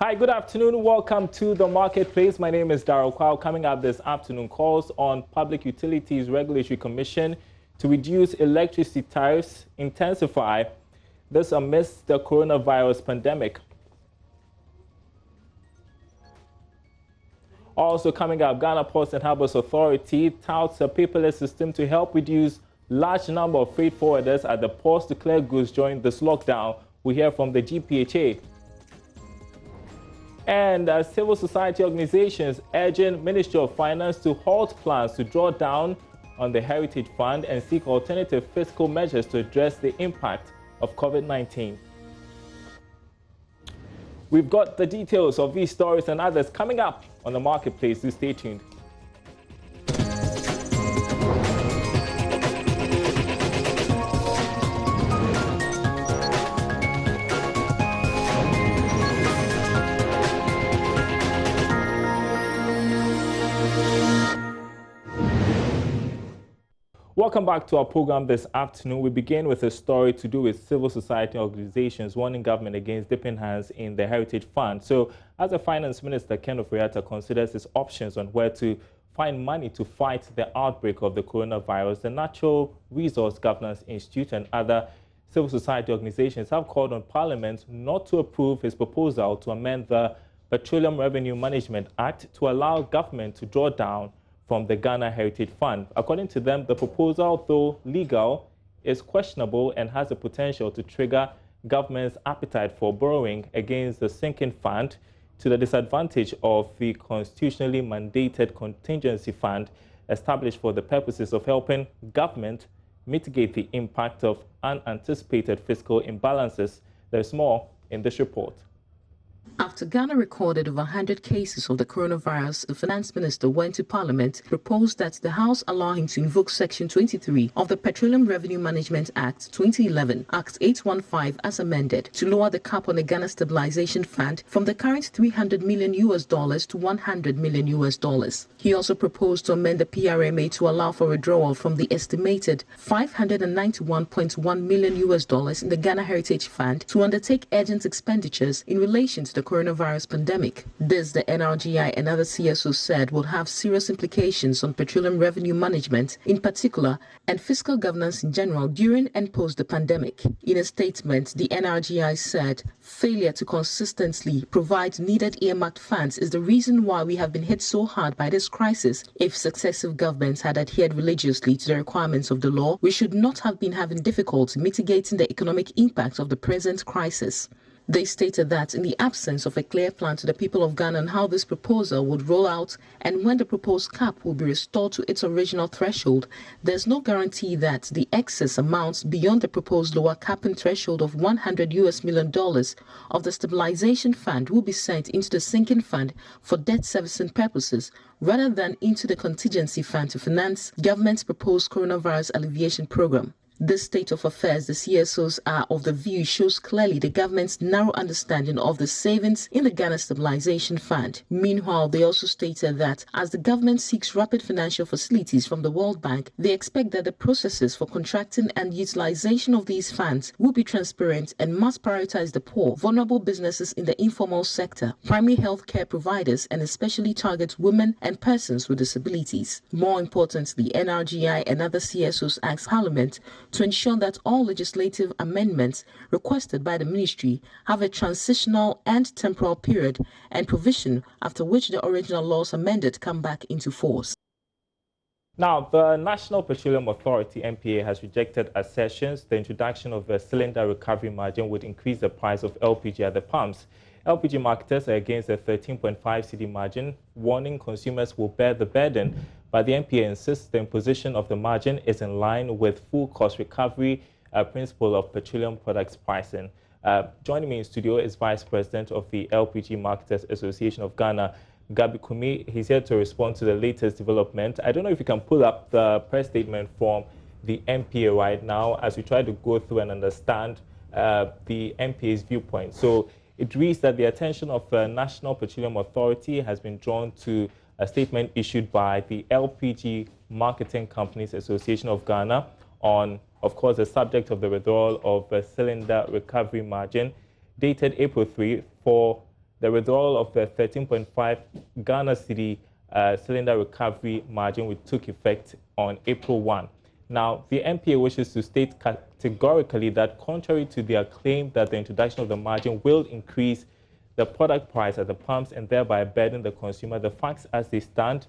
Hi, good afternoon. Welcome to the Marketplace. My name is Darryl Kwao. Coming up this afternoon, calls on Public Utilities Regulatory Commission to reduce electricity tariffs intensify. This amidst the coronavirus pandemic. Also coming up, Ghana Ports and Harbours Authority touts a paperless system to help reduce large number of freight forwarders at the ports to clear goods during this lockdown. We hear from the GPHA. And civil society organizations urging Ministry of Finance to halt plans to draw down on the Heritage Fund and seek alternative fiscal measures to address the impact of COVID-19. We've got the details of these stories and others coming up on the Marketplace. Do stay tuned. Welcome back to our program this afternoon. We begin with a story to do with civil society organizations warning government against dipping hands in the Heritage Fund. So, as the Finance Minister, Ken Ofori-Atta, considers his options on where to find money to fight the outbreak of the coronavirus, the Natural Resource Governance Institute and other civil society organizations have called on Parliament not to approve his proposal to amend the Petroleum Revenue Management Act to allow government to draw down from the Ghana Heritage Fund. According to them, the proposal, though legal, is questionable and has the potential to trigger government's appetite for borrowing against the sinking fund to the disadvantage of the constitutionally mandated contingency fund established for the purposes of helping government mitigate the impact of unanticipated fiscal imbalances. There's more in this report. After Ghana recorded over 100 cases of the coronavirus, the Finance Minister went to Parliament, proposed that the House allow him to invoke Section 23 of the Petroleum Revenue Management Act 2011, Act 815 as amended, to lower the cap on the Ghana Stabilization Fund from the current $300 million to $100 million. He also proposed to amend the PRMA to allow for withdrawal from the estimated $591.1 million in the Ghana Heritage Fund to undertake urgent expenditures in relation to the coronavirus pandemic. This, the NRGI and other CSOs said, would have serious implications on petroleum revenue management in particular and fiscal governance in general during and post the pandemic. In a statement, the NRGI said, failure to consistently provide needed earmarked funds is the reason why we have been hit so hard by this crisis. If successive governments had adhered religiously to the requirements of the law, we should not have been having difficulty mitigating the economic impact of the present crisis. They stated that in the absence of a clear plan to the people of Ghana on how this proposal would roll out and when the proposed cap will be restored to its original threshold, there's no guarantee that the excess amounts beyond the proposed lower capping threshold of $100 million of the Stabilization Fund will be sent into the sinking fund for debt servicing purposes rather than into the contingency fund to finance government's proposed coronavirus alleviation program. This state of affairs, the CSOs are of the view, shows clearly the government's narrow understanding of the savings in the Ghana Stabilization Fund. Meanwhile, they also stated that as the government seeks rapid financial facilities from the World Bank, they expect that the processes for contracting and utilization of these funds will be transparent and must prioritize the poor, vulnerable businesses in the informal sector, primary health care providers, and especially target women and persons with disabilities. More importantly, NRGI and other CSOs asked Parliament to ensure that all legislative amendments requested by the ministry have a transitional and temporal period and provision after which the original laws amended come back into force. Now, the National Petroleum Authority, NPA, has rejected assertions the introduction of a cylinder recovery margin would increase the price of LPG at the pumps. LPG marketers are against a 13.5 cedi margin, warning consumers will bear the burden. But the NPA insists the imposition of the margin is in line with full cost recovery principle of petroleum products pricing. Joining me in studio is Vice President of the LPG Marketers Association of Ghana, Gabi Kumi. He's here to respond to the latest development. I don't know if you can pull up the press statement from the NPA right now as we try to go through and understand the NPA's viewpoint. So it reads that the attention of the National Petroleum Authority has been drawn to a statement issued by the LPG Marketing Companies Association of Ghana on, of course, the subject of the withdrawal of a cylinder recovery margin dated April 3 for the withdrawal of the 13.5 Ghana cedi cylinder recovery margin, which took effect on April 1. Now, the NPA wishes to state categorically that contrary to their claim that the introduction of the margin will increase the product price at the pumps and thereby burden the consumer, the facts as they stand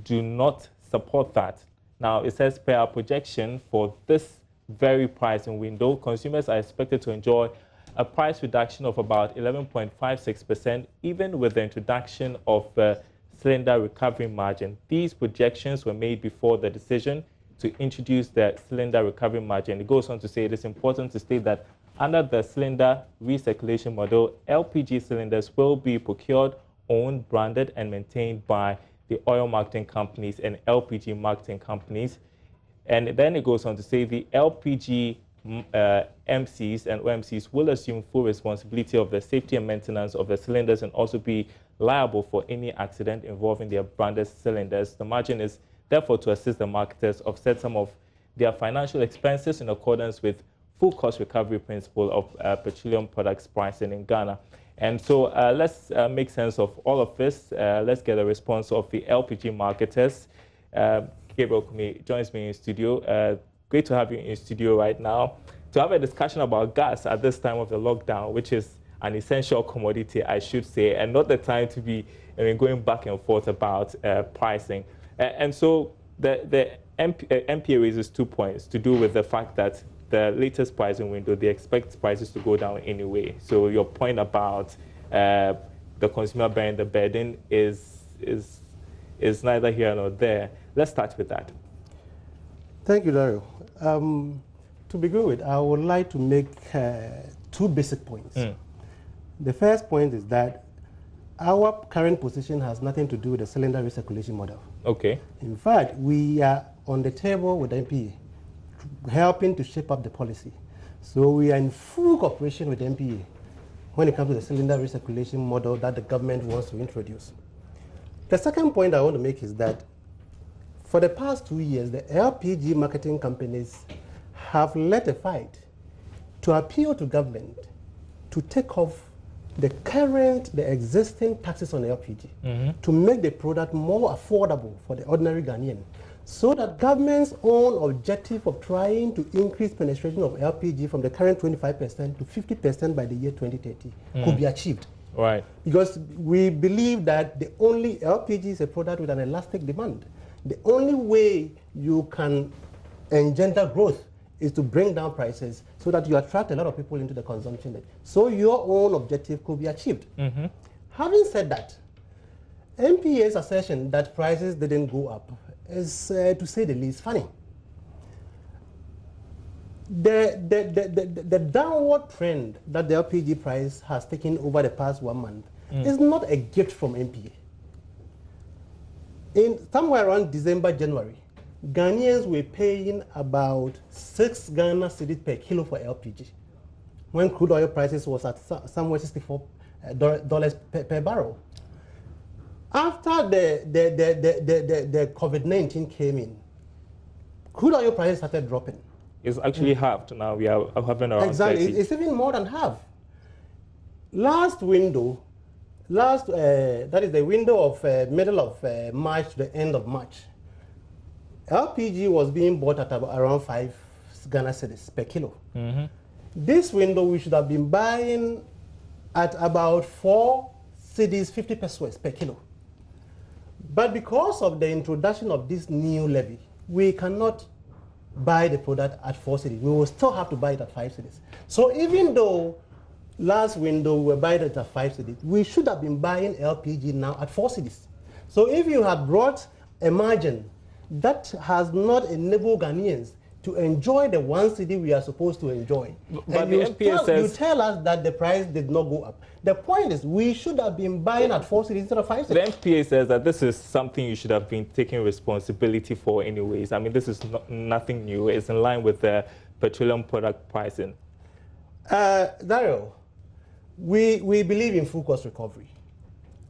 do not support that. Now, it says per our projection for this very pricing window, consumers are expected to enjoy a price reduction of about 11.56%, even with the introduction of the cylinder recovery margin. These projections were made before the decision to introduce the cylinder recovery margin. It goes on to say it is important to state that under the cylinder recirculation model, LPG cylinders will be procured, owned, branded, and maintained by the oil marketing companies and LPG marketing companies. And then it goes on to say the LPG MCs and OMCs will assume full responsibility of the safety and maintenance of the cylinders and also be liable for any accident involving their branded cylinders. The margin is therefore to assist the marketers offset some of their financial expenses in accordance with full cost recovery principle of petroleum products pricing in Ghana. And so let's make sense of all of this. Let's get a response of the LPG marketers. Gabriel Kumi joins me in studio. Great to have you in studio right now to have a discussion about gas at this time of the lockdown, which is an essential commodity, I should say, and not the time to be going back and forth about pricing. And so the NPA raises 2 points to do with the fact that the latest pricing window, they expect prices to go down anyway. So your point about the consumer bearing the burden is neither here nor there. Let's start with that. Thank you, Dario. To begin with, I would like to make two basic points. The first point is that our current position has nothing to do with the cylinder recirculation model. Okay. In fact, we are on the table with NPA, helping to shape up the policy. So we are in full cooperation with NPA when it comes to the cylinder recirculation model that the government wants to introduce. The second point I want to make is that for the past 2 years, the LPG marketing companies have led a fight to appeal to government to take off the existing taxes on LPG to make the product more affordable for the ordinary Ghanaian, so that government's own objective of trying to increase penetration of LPG from the current 25% to 50% by the year 2030 could be achieved. Right. Because we believe that the only LPG is a product with an elastic demand. The only way you can engender growth is to bring down prices so that you attract a lot of people into the consumption. So your own objective could be achieved. Having said that, NPA's assertion that prices didn't go up is, to say the least, funny. The downward trend that the LPG price has taken over the past 1 month is not a gift from NPA. Somewhere around December, January, Ghanaians were paying about 6 Ghana cedis per kilo for LPG, when crude oil prices was at somewhere $64 per barrel. After the COVID-19 came in, crude oil prices started dropping. It's actually halved now. We are having around exactly. 30. It's even more than half. Last window, that is the window of middle of March to the end of March, LPG was being bought at around 5 Ghana cedis per kilo. This window we should have been buying at about 4 cedis 50 pesos per kilo. But because of the introduction of this new levy, we cannot buy the product at 4 cedis. We will still have to buy it at 5 cedis. So even though last window we were buying it at 5 cedis, we should have been buying LPG now at 4 cedis. So if you had brought a margin that has not enabled Ghanaians to enjoy the 1 cedi we are supposed to enjoy, but and the NPA says, you tell us that the price did not go up. The point is, we should have been buying at 4 cedis instead of 5 cedis. The NPA says that this is something you should have been taking responsibility for anyways. I mean, this is nothing new. It's in line with the petroleum product pricing. Dario, we believe in full cost recovery.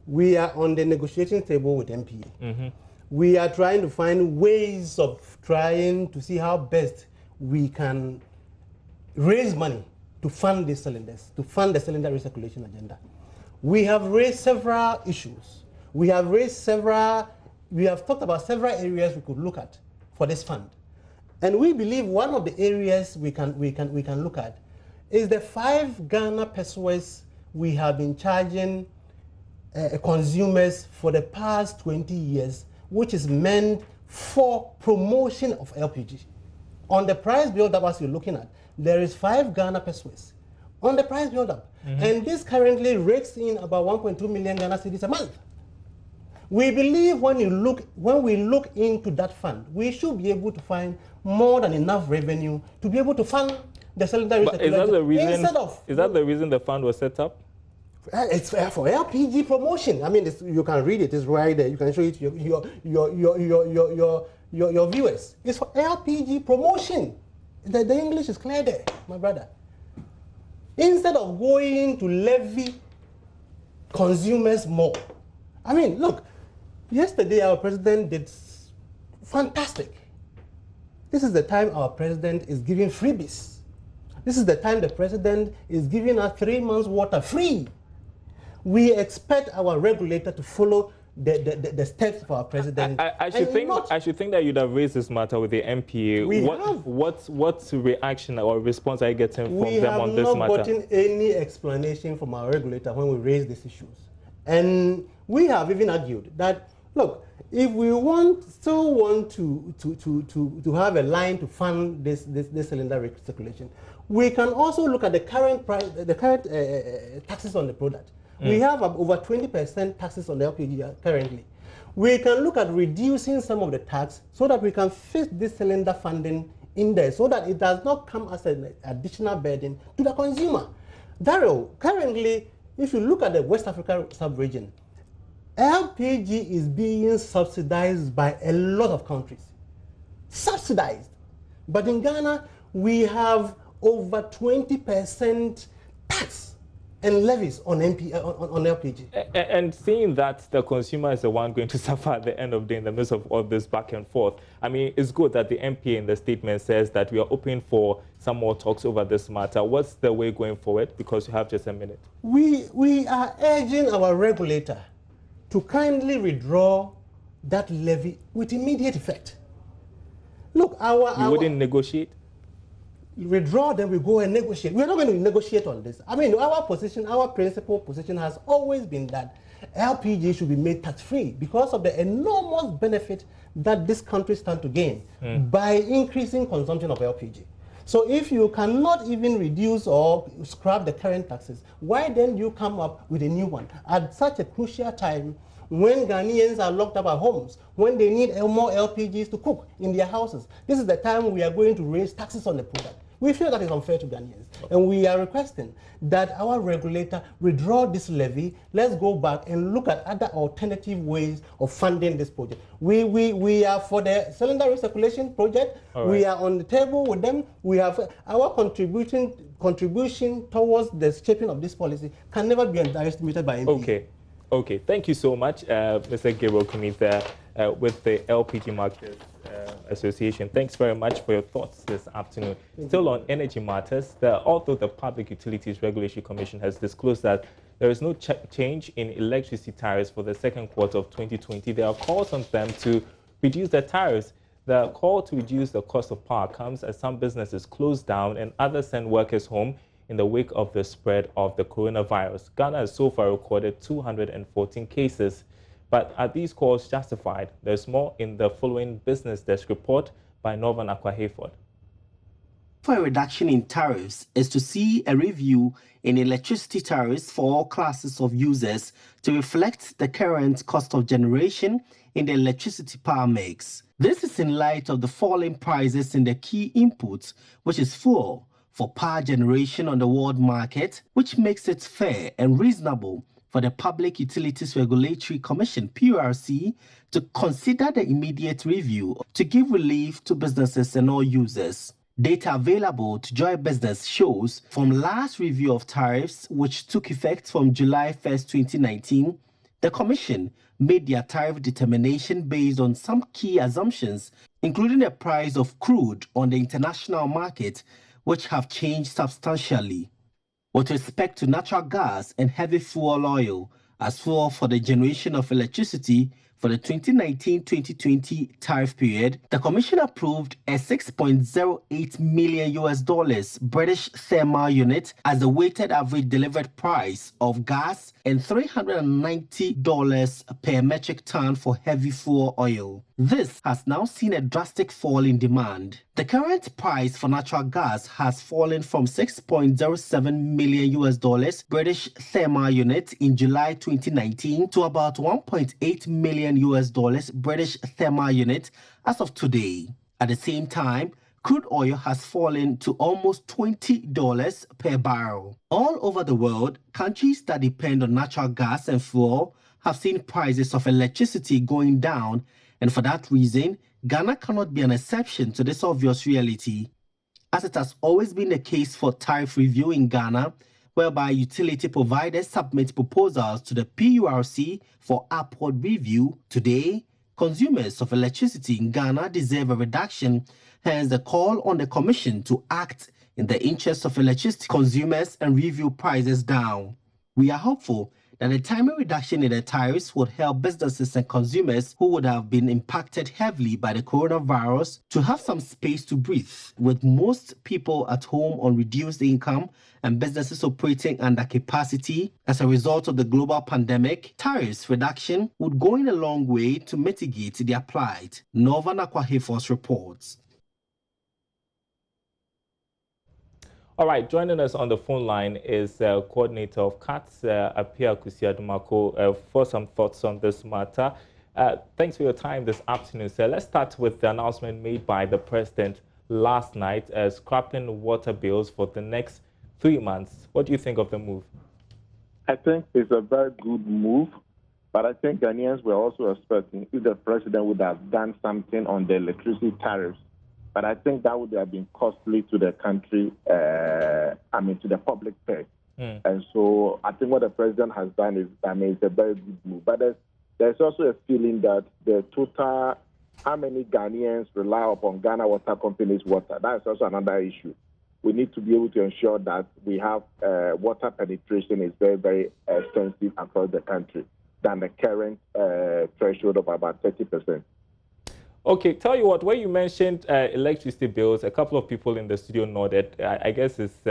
We are on the negotiating table with NPA. We are trying to find ways of trying to see how best we can raise money to fund these cylinders, to fund the cylinder recirculation agenda. We have raised several issues. We have talked about several areas we could look at for this fund. And we believe one of the areas we can look at is the 5 Ghana pesos we have been charging consumers for the past 20 years, which is meant for promotion of LPG. On the price build-up, as you're looking at, there is 5 Ghana pesos on the price build-up. And this currently rakes in about 1.2 million Ghana cedis a month. We believe when we look into that fund, we should be able to find more than enough revenue to be able to fund the cylinder recirculation. Is that the reason the fund was set up? It's for LPG promotion. I mean, you can read it. It's right there. You can show it to your viewers. It's for LPG promotion. The English is clear there, my brother. Instead of going to levy consumers more. I mean, look, yesterday our president did fantastic. This is the time our president is giving freebies. This is the time the president is giving us 3 months water free. We expect our regulator to follow the steps of our president. I should think that you'd have raised this matter with the MPA. What reaction or response are you getting from them on this matter? We have not gotten any explanation from our regulator when we raise these issues. And we have even argued that, look, if we still want to have a line to fund this cylinder recirculation, we can also look at the current taxes on the product. We have over 20% taxes on the LPG currently. We can look at reducing some of the tax so that we can fit this cylinder funding in there so that it does not come as an additional burden to the consumer. Daryl, currently, if you look at the West Africa sub-region, LPG is being subsidized by a lot of countries. Subsidized. But in Ghana, we have over 20% tax and levies on LPG. And seeing that the consumer is the one going to suffer at the end of the day in the midst of all this back and forth, I mean, it's good that the MPA in the statement says that we are open for some more talks over this matter. What's the way going forward? Because you have just a minute. We are urging our regulator to kindly withdraw that levy with immediate effect. Look, you wouldn't negotiate? Withdraw, then we go and negotiate. We're not going to negotiate on this. I mean, our principal position has always been that LPG should be made tax-free because of the enormous benefit that this country stands to gain by increasing consumption of LPG. So if you cannot even reduce or scrap the current taxes, why then you come up with a new one at such a crucial time when Ghanaians are locked up at homes, when they need more LPGs to cook in their houses? This is the time we are going to raise taxes on the product. We feel that is unfair to Ghanaians, and we are requesting that our regulator withdraw this levy. Let's go back and look at other alternative ways of funding this project. We are for the cylinder recirculation project. Right. We are on the table with them. We have our contribution towards the shaping of this policy can never be underestimated by MP. Okay. Thank you so much, Mr. Gabriel Kumita, with the LPG Marketers Association. Thanks very much for your thoughts this afternoon. Still on energy matters, although the Public Utilities Regulatory Commission has disclosed that there is no change in electricity tariffs for the second quarter of 2020, there are calls on them to reduce their tariffs. The call to reduce the cost of power comes as some businesses close down and others send workers home in the wake of the spread of the coronavirus. Ghana has so far recorded 214 cases. But are these calls justified? There's more in the following Business Desk report by Northern Aboagye-Wiafe. For a reduction in tariffs is to see a review in electricity tariffs for all classes of users to reflect the current cost of generation in the electricity power mix. This is in light of the falling prices in the key inputs, which is fuel, for power generation on the world market, which makes it fair and reasonable for the Public Utilities Regulatory Commission, PURC, to consider the immediate review to give relief to businesses and all users. Data available to Joy Business shows from last review of tariffs, which took effect from July 1st, 2019, the Commission made their tariff determination based on some key assumptions, including the price of crude on the international market, which have changed substantially. With respect to natural gas and heavy fuel oil as fuel for the generation of electricity for the 2019-2020 tariff period, the Commission approved a $6.08 million British thermal unit as the weighted average delivered price of gas and $390 per metric ton for heavy fuel oil. This has now seen a drastic fall in demand. The current price for natural gas has fallen from $6.07 million British thermal unit in July 2019 to about $1.8 million British thermal unit as of today. At the same time, crude oil has fallen to almost $20 per barrel. All over the world, countries that depend on natural gas and fuel have seen prices of electricity going down, and for that reason, Ghana cannot be an exception to this obvious reality. As it has always been the case for tariff review in Ghana, whereby utility providers submit proposals to the PURC for upward review, today, consumers of electricity in Ghana deserve a reduction, hence the call on the Commission to act in the interest of electricity consumers and review prices down. We are hopeful that a timely reduction in the tariffs would help businesses and consumers who would have been impacted heavily by the coronavirus to have some space to breathe. With most people at home on reduced income and businesses operating under capacity as a result of the global pandemic, tariffs reduction would go in a long way to mitigate their plight. Northern Aboagye-Wiafe reports. All right, joining us on the phone line is coordinator of CATS, Aboagye-Wiafe, for some thoughts on this matter. Thanks for your time this afternoon, sir. Let's start with the announcement made by the president last night, scrapping water bills for the next 3 months. What do you think of the move? I think it's a very good move, but I think Ghanaians were also expecting if the president would have done something on the electricity tariffs. But I think that would have been costly to the country, to the public purse. And so I think what the president has done is, it's a very good move. But there's also a feeling that the total, how many Ghanaians rely upon Ghana Water Company's water, that's also another issue. We need to be able to ensure that we have water penetration is very, very extensive across the country than the current threshold of about 30%. Okay, tell you what, when you mentioned electricity bills, a couple of people in the studio nodded. I guess it's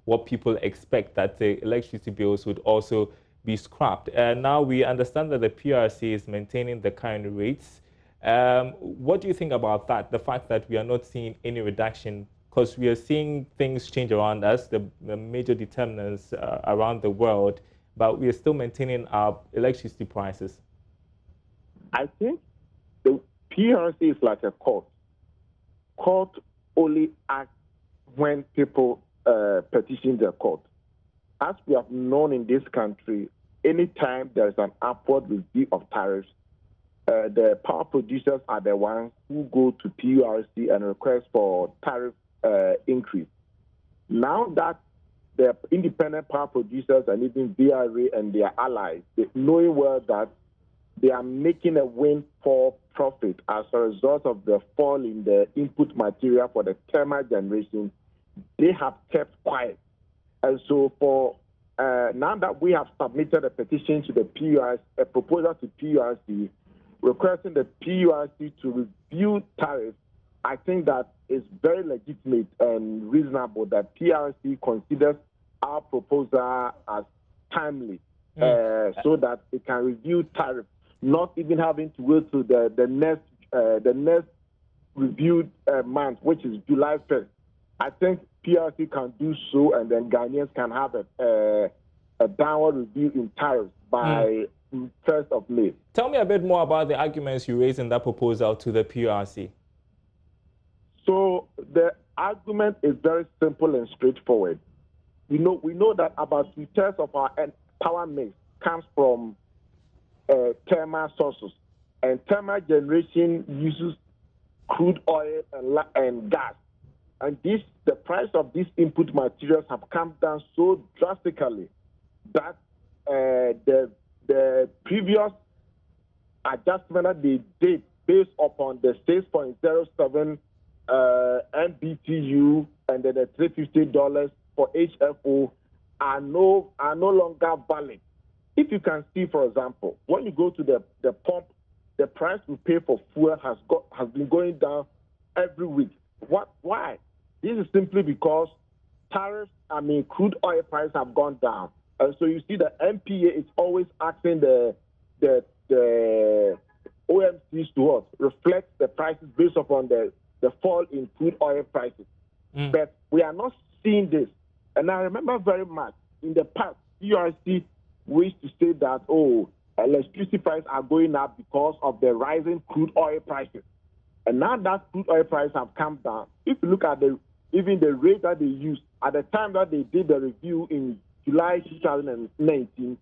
what people expect, that the electricity bills would also be scrapped. Now we understand that the PRC is maintaining the current rates. What do you think about that, the fact that we are not seeing any reduction? Because we are seeing things change around us, the major determinants around the world, but we are still maintaining our electricity prices. I think the PRC is like a court. Court only acts when people petition the court. As we have known in this country, anytime there is an upward review of tariffs, the power producers are the ones who go to PURC and request for tariff increase. Now that the independent power producers and even VRA and their allies, knowing well that they are making a windfall profit as a result of the fall in the input material for the thermal generation, they have kept quiet. And so for now that we have submitted a petition to the PURC, a proposal to PURC, requesting the PURC to review tariffs, I think that it's very legitimate and reasonable that PRC considers our proposal as timely, so that it can review tariffs, not even having to wait to the next reviewed month, which is July 1st. I think PRC can do so, and then Ghanaians can have a downward review in tariffs by 1st of May. Tell me a bit more about the arguments you raised in that proposal to the PRC. So the argument is very simple and straightforward. We know that about 2/3 of our power mix comes from thermal sources, and thermal generation uses crude oil and gas. And the price of these input materials have come down so drastically that the previous adjustment that they did based upon the 6.07 NBTU and then the $350 for HFO are no longer valid. If you can see, for example, when you go to the pump, the price we pay for fuel has been going down every week. Why? This is simply because tariffs, crude oil prices have gone down. And so you see the MPA is always asking the OMCs to reflect the prices based upon the fall in crude oil prices. But we are not seeing this. And I remember very much in the past, PRC wished to say that, electricity prices are going up because of the rising crude oil prices. And now that crude oil prices have come down, if you look at even the rate that they used at the time that they did the review in July 2019,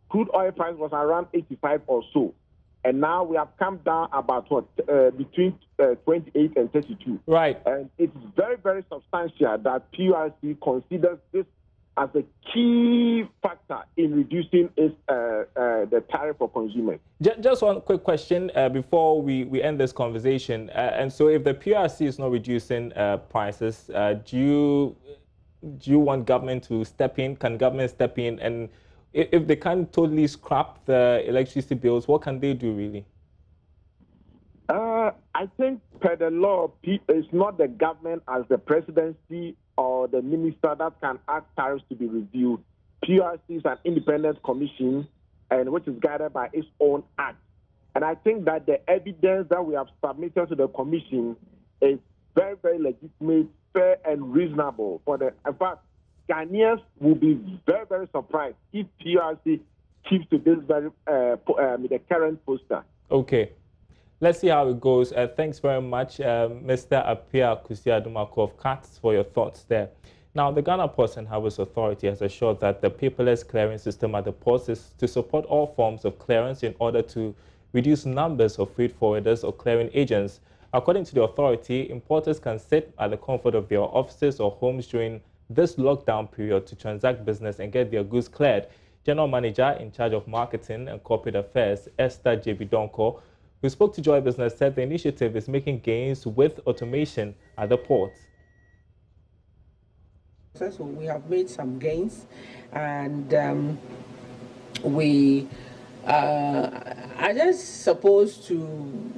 crude oil price was around 85 or so. And now we have come down about between 28 and 32. Right. And it's very, very substantial that PRC considers this as a key factor in reducing the tariff for consumers. Just one quick question before we end this conversation. And so if the PRC is not reducing prices, do you want government to step in? Can government step in? And if they can't totally scrap the electricity bills, what can they do really? I think per the law, it's not the government as the presidency or the minister that can ask tariffs to be reviewed. PRC is an independent commission, and which is guided by its own act. And I think that the evidence that we have submitted to the commission is very, very legitimate, fair, and reasonable. In fact, Ghanaians will be very, very surprised if PRC keeps to this the current poster. Okay. Let's see how it goes. Thanks very much, Mr. Aboagye-Wiafe of CATS, for your thoughts there. Now, the Ghana Ports and Harbours Authority has assured that the paperless clearing system at the ports is to support all forms of clearance in order to reduce numbers of freight forwarders or clearing agents. According to the authority, importers can sit at the comfort of their offices or homes during this lockdown period to transact business and get their goods cleared. General Manager in charge of Marketing and Corporate Affairs, Esther J.B. Donko, who spoke to Joy Business, said the initiative is making gains with automation at the ports. So we have made some gains, and we are just supposed to,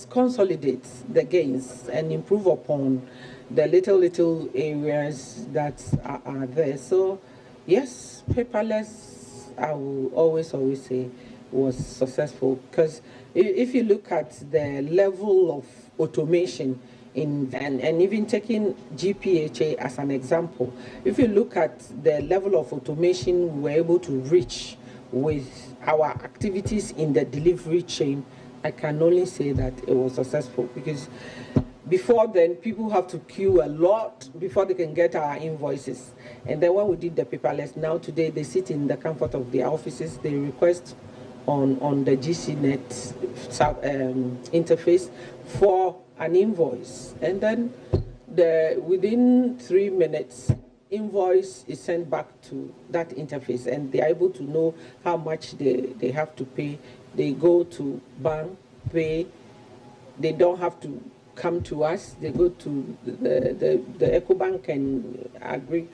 consolidate the gains and improve upon the little areas that are there. So, yes, paperless, I will always say, was successful, because if you look at the level of automation and even taking GPHA as an example, if you look at the level of automation we're able to reach with our activities in the delivery chain, I can only say that it was successful, because before then people have to queue a lot before they can get our invoices. And then when we did the paperless, now today they sit in the comfort of their offices, they request on the GCNet interface for an invoice, and then within 3 minutes invoice is sent back to that interface, and they are able to know how much they have to pay. They go to bank, pay. They don't have to come to us. They go to the EcoBank and agree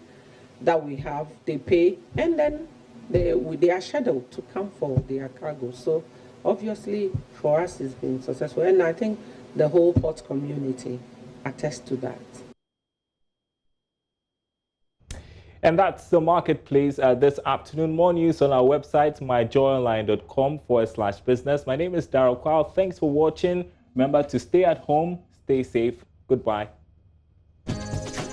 that we have. They pay, and then they are scheduled to come for their cargo. So obviously for us it's been successful, and I think the whole port community attests to that. And that's the marketplace this afternoon. More news on our website, myjoyonline.com/business. My name is Darryl Kwao. Thanks for watching. Remember to stay at home, stay safe. Goodbye.